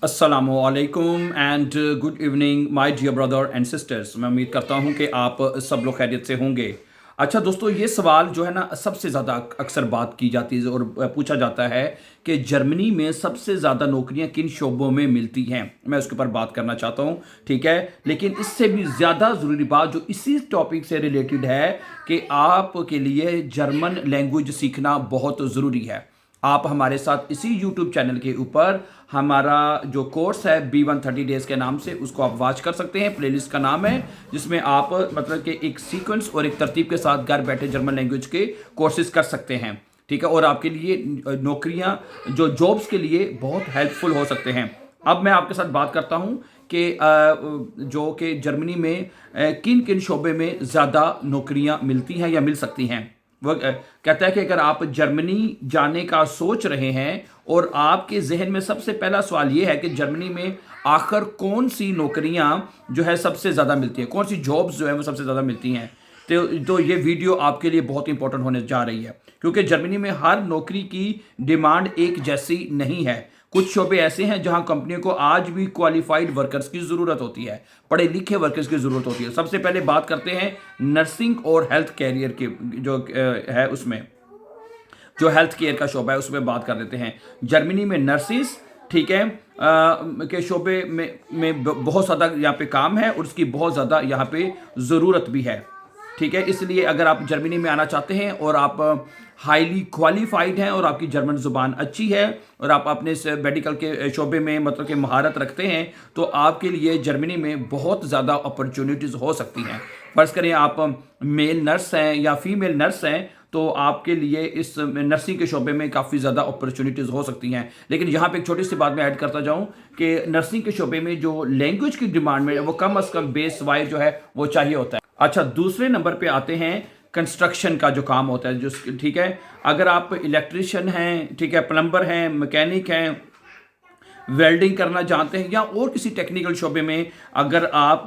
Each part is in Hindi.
अस्सलामुअलैकुम and good evening my dear brother and sisters. मैं उम्मीद करता हूं कि आप सब लोग खैरियत से होंगे। अच्छा दोस्तों, ये सवाल जो है ना सबसे ज़्यादा अक्सर बात की जाती है और पूछा जाता है कि जर्मनी में सबसे ज़्यादा नौकरियां किन शोबों में मिलती हैं। मैं उसके ऊपर बात करना चाहता हूं, ठीक है। लेकिन इससे भी ज़्यादा ज़रूरी बात जो इसी टॉपिक से रिलेटेड है कि आपके लिए जर्मन लैंग्वेज सीखना बहुत ज़रूरी है। आप हमारे साथ इसी यूट्यूब चैनल के ऊपर हमारा जो कोर्स है B130 डेज के नाम से उसको आप वॉच कर सकते हैं। प्लेलिस्ट का नाम है जिसमें आप मतलब कि एक सीक्वेंस और एक तरतीब के साथ घर बैठे जर्मन लैंग्वेज के कोर्सेज कर सकते हैं, ठीक है। और आपके लिए नौकरियां जो जॉब्स के लिए बहुत हेल्पफुल हो सकते हैं। अब मैं आपके साथ बात करता हूं कि जो कि जर्मनी में किन किन शोबे में ज़्यादा नौकरियां मिलती हैं या मिल सकती हैं। वो कहता है कि अगर आप जर्मनी जाने का सोच रहे हैं और आपके जहन में सबसे पहला सवाल ये है कि जर्मनी में आखिर कौन सी नौकरियां जो है सबसे ज़्यादा मिलती हैं, कौन सी जॉब्स जो है वो सबसे ज़्यादा मिलती हैं, तो ये वीडियो आपके लिए बहुत इंपॉर्टेंट होने जा रही है। क्योंकि जर्मनी में हर नौकरी की डिमांड एक जैसी नहीं है। कुछ शोबे ऐसे हैं जहां कंपनियों को आज भी क्वालिफाइड वर्कर्स की ज़रूरत होती है, पढ़े लिखे वर्कर्स की ज़रूरत होती है। सबसे पहले बात करते हैं नर्सिंग और हेल्थ कैरियर की, जो है उसमें जो हेल्थ केयर का शोबा है उसमें बात कर लेते हैं। जर्मनी में नर्सिस, ठीक है, के शोबे में बहुत ज़्यादा यहाँ पे काम है और उसकी बहुत ज़्यादा यहाँ पे ज़रूरत भी है, ठीक है। इसलिए अगर आप जर्मनी में आना चाहते हैं और आप हाईली क्वालिफाइड हैं और आपकी जर्मन ज़ुबान अच्छी है और आप अपने मेडिकल के शोबे में मतलब कि महारत रखते हैं, तो आपके लिए जर्मनी में बहुत ज़्यादा अपॉर्चुनिटीज़ हो सकती हैं। फ़र्ज़ करें आप मेल नर्स हैं या फीमेल नर्स हैं, तो आपके लिए इस नर्सिंग के शोबे में काफ़ी ज़्यादा अपॉर्चुनिटीज़ हो सकती हैं। लेकिन यहाँ पे एक छोटी सी बात मैं ऐड करता जाऊँ कि नर्सिंग के शोबे में जो लैंग्वेज की डिमांड में वो कम अज़ कम बेस वाइज जो है वो चाहिए होता है। अच्छा, दूसरे नंबर पे आते हैं कंस्ट्रक्शन का जो काम होता है, जो, ठीक है। अगर आप इलेक्ट्रिशियन हैं, ठीक है, प्लम्बर हैं, मैकेनिक हैं, वेल्डिंग करना जानते हैं या और किसी टेक्निकल शोबे में अगर आप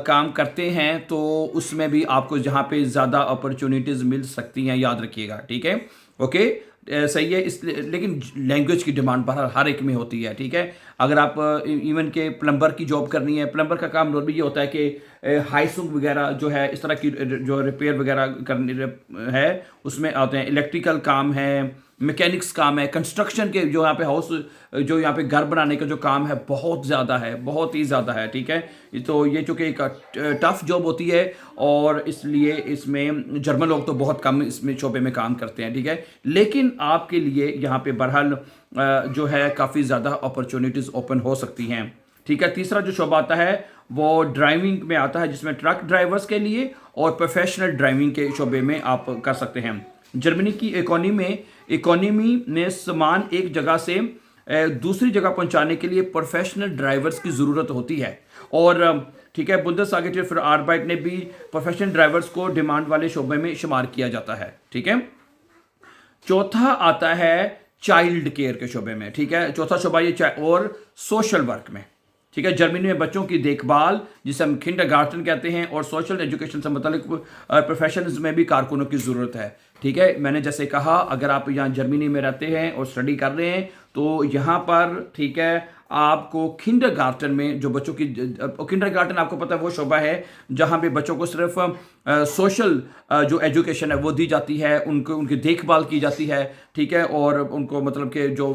काम करते हैं, तो उसमें भी आपको जहाँ पे ज़्यादा अपॉर्चुनिटीज़ मिल सकती हैं, याद रखिएगा, ठीक है। ओके, सही है। इस लेकिन लैंग्वेज की डिमांड पर हर एक में होती है, ठीक है। अगर आप इवन के प्लम्बर की जॉब करनी है, प्लम्बर का काम नॉर्मली ये होता है कि हाइसुंग वगैरह जो है इस तरह की जो रिपेयर वगैरह करनी है उसमें आते हैं। इलेक्ट्रिकल काम है, मैकेनिक्स काम है, कंस्ट्रक्शन के जो यहाँ पे हाउस जो यहाँ पे घर बनाने का जो काम है बहुत ज़्यादा है, बहुत ही ज़्यादा है, ठीक है। तो ये चूँकि एक टफ जॉब होती है और इसलिए इसमें जर्मन लोग तो बहुत कम इसमें शोबे में काम करते हैं, ठीक है। लेकिन आपके लिए यहाँ पे बहरहाल जो है काफ़ी ज़्यादा अपॉर्चुनिटीज़ ओपन हो सकती हैं, ठीक है। तीसरा जो शोबा आता है वो ड्राइविंग में आता है, जिसमें ट्रक ड्राइवर्स के लिए और प्रोफेशनल ड्राइविंग के शोबे में आप कर सकते हैं। जर्मनी की इकोनॉमी में सामान एक जगह से दूसरी जगह पहुंचाने के लिए प्रोफेशनल ड्राइवर्स की ज़रूरत होती है और ठीक है, बुंदेसआगेट फॉर आर्बाइट ने भी प्रोफेशनल ड्राइवर्स को डिमांड वाले शोबे में शुमार किया जाता है, ठीक है। चौथा आता है चाइल्ड केयर के शोबे में, ठीक है। चौथा शोबा ये और सोशल वर्क में, ठीक है। जर्मनी में बच्चों की देखभाल, जिसे हम किंडरगार्टन कहते हैं, और सोशल एजुकेशन से मुताल्लिक प्रोफेशंस में भी कारकुनों की ज़रूरत है, ठीक है। मैंने जैसे कहा, अगर आप यहाँ जर्मनी में रहते हैं और स्टडी कर रहे हैं तो यहाँ पर, ठीक है, आपको किंडरगार्टन में जो बच्चों की किंडरगार्टन आपको पता है वो शोबा है जहाँ पे बच्चों को सिर्फ सोशल जो एजुकेशन है वो दी जाती है, उनको उनकी देखभाल की जाती है, ठीक है। और उनको मतलब कि जो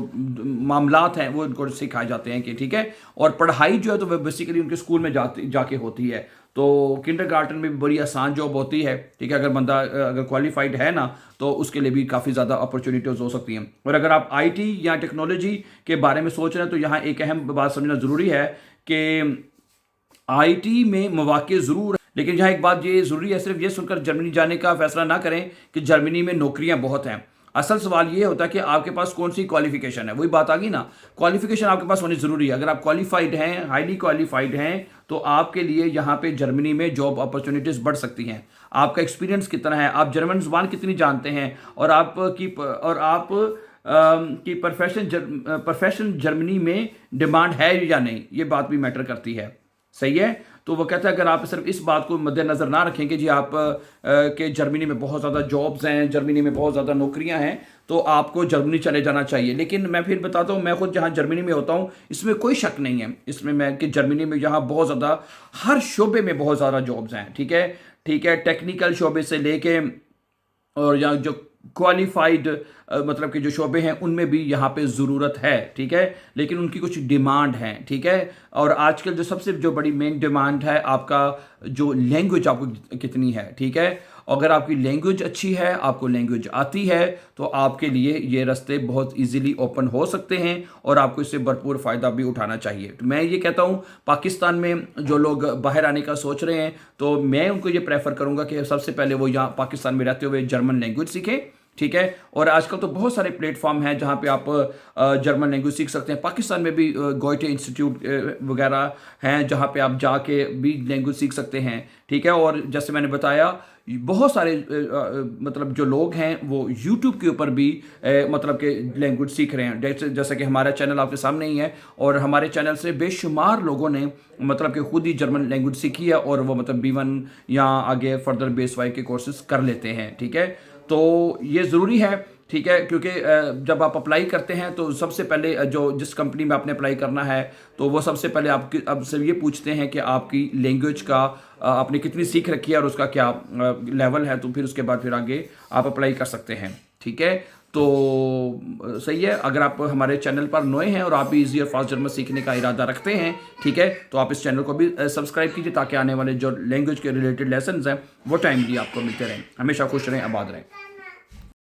मामलात हैं वो उनको सिखाए जाते हैं कि, ठीक है। और पढ़ाई जो है तो वह बेसिकली उनके स्कूल में जाके होती है। तो किंडरगार्टन में भी बड़ी आसान जॉब होती है, ठीक है। अगर बंदा अगर क्वालिफाइड है ना, तो उसके लिए भी काफ़ी ज़्यादा अपॉर्चुनिटीज़ हो सकती हैं। और अगर आप आईटी या टेक्नोलॉजी के बारे में सोच रहे हैं तो यहाँ एक अहम बात समझना ज़रूरी है कि आईटी में मौके ज़रूर है, लेकिन यहाँ एक बात ये ज़रूरी है, सिर्फ ये सुनकर जर्मनी जाने का फैसला ना करें कि जर्मनी में नौकरियाँ बहुत हैं। असल सवाल ये होता है कि आपके पास कौन सी क्वालिफिकेशन है। वही बात आ गई ना, क्वालिफिकेशन आपके पास होनी ज़रूरी है। अगर आप क्वालिफाइड हैं, हाईली क्वालिफाइड हैं, तो आपके लिए यहाँ पे जर्मनी में जॉब अपॉर्चुनिटीज़ बढ़ सकती हैं। आपका एक्सपीरियंस कितना है, आप जर्मन ज़ुबान कितनी जानते हैं, और आप की प्रोफेशन जर्मनी में डिमांड है या नहीं, ये बात भी मैटर करती है, सही है। तो वो कहता है अगर आप सिर्फ इस बात को मद्देनज़र ना रखें कि जी आप के जर्मनी में बहुत ज़्यादा जॉब्स हैं, जर्मनी में बहुत ज़्यादा नौकरियां हैं, तो आपको जर्मनी चले जाना चाहिए। लेकिन मैं फिर बताता हूँ, मैं खुद जहाँ जर्मनी में होता हूँ, इसमें कोई शक नहीं है इसमें मैं कि जर्मनी में यहाँ बहुत ज़्यादा हर शोबे में बहुत ज़्यादा जॉब्स हैं। ठीक है, ठीक है, टेक्निकल शोबे से लेके और यहाँ जो क्वालिफाइड मतलब कि जो शोबे हैं उनमें भी यहाँ पे ज़रूरत है। ठीक है, लेकिन उनकी कुछ डिमांड है। ठीक है, और आजकल जो सबसे जो बड़ी मेन डिमांड है आपका जो लैंग्वेज आपको कितनी है। ठीक है, अगर आपकी लैंग्वेज अच्छी है, आपको लैंग्वेज आती है, तो आपके लिए ये रास्ते बहुत इजीली ओपन हो सकते हैं और आपको इससे भरपूर फ़ायदा भी उठाना चाहिए। तो मैं ये कहता हूँ पाकिस्तान में जो लोग बाहर आने का सोच रहे हैं, तो मैं उनको ये प्रेफर करूँगा कि सबसे पहले वो यहाँ पाकिस्तान में रहते हुए जर्मन लैंग्वेज सीखें। ठीक है, और आजकल तो बहुत सारे प्लेटफॉर्म हैं जहाँ पे आप जर्मन लैंग्वेज सीख सकते हैं। पाकिस्तान में भी गोएटे इंस्टीट्यूट वगैरह हैं जहाँ पे आप जाके भी लैंग्वेज सीख सकते हैं। ठीक है, और जैसे मैंने बताया बहुत सारे मतलब जो लोग हैं वो यूट्यूब के ऊपर भी मतलब के लैंग्वेज सीख रहे हैं। जैसे कि हमारा चैनल आपके सामने ही है, और हमारे चैनल से बेशुमार लोगों ने मतलब कि खुद ही जर्मन लैंग्वेज सीखी है और वो मतलब B1 या आगे फर्दर बेस 5 के कोर्सेज कर लेते हैं। ठीक है, तो ये ज़रूरी है। ठीक है, क्योंकि जब आप अप्लाई करते हैं तो सबसे पहले जो जिस कंपनी में आपने अप्लाई करना है, तो वो सबसे पहले आपसे ये पूछते हैं कि आपकी लैंग्वेज का आपने कितनी सीख रखी है और उसका क्या लेवल है, तो फिर उसके बाद फिर आगे आप अप्लाई कर सकते हैं। ठीक है, तो सही है। अगर आप हमारे चैनल पर नए हैं और आप भी ईजी और फास्ट जर्मन सीखने का इरादा रखते हैं, ठीक है, तो आप इस चैनल को भी सब्सक्राइब कीजिए ताकि आने वाले जो लैंग्वेज के रिलेटेड लेसन हैं वो टाइमली आपको मिलते रहें। हमेशा खुश रहें, आबाद रहें।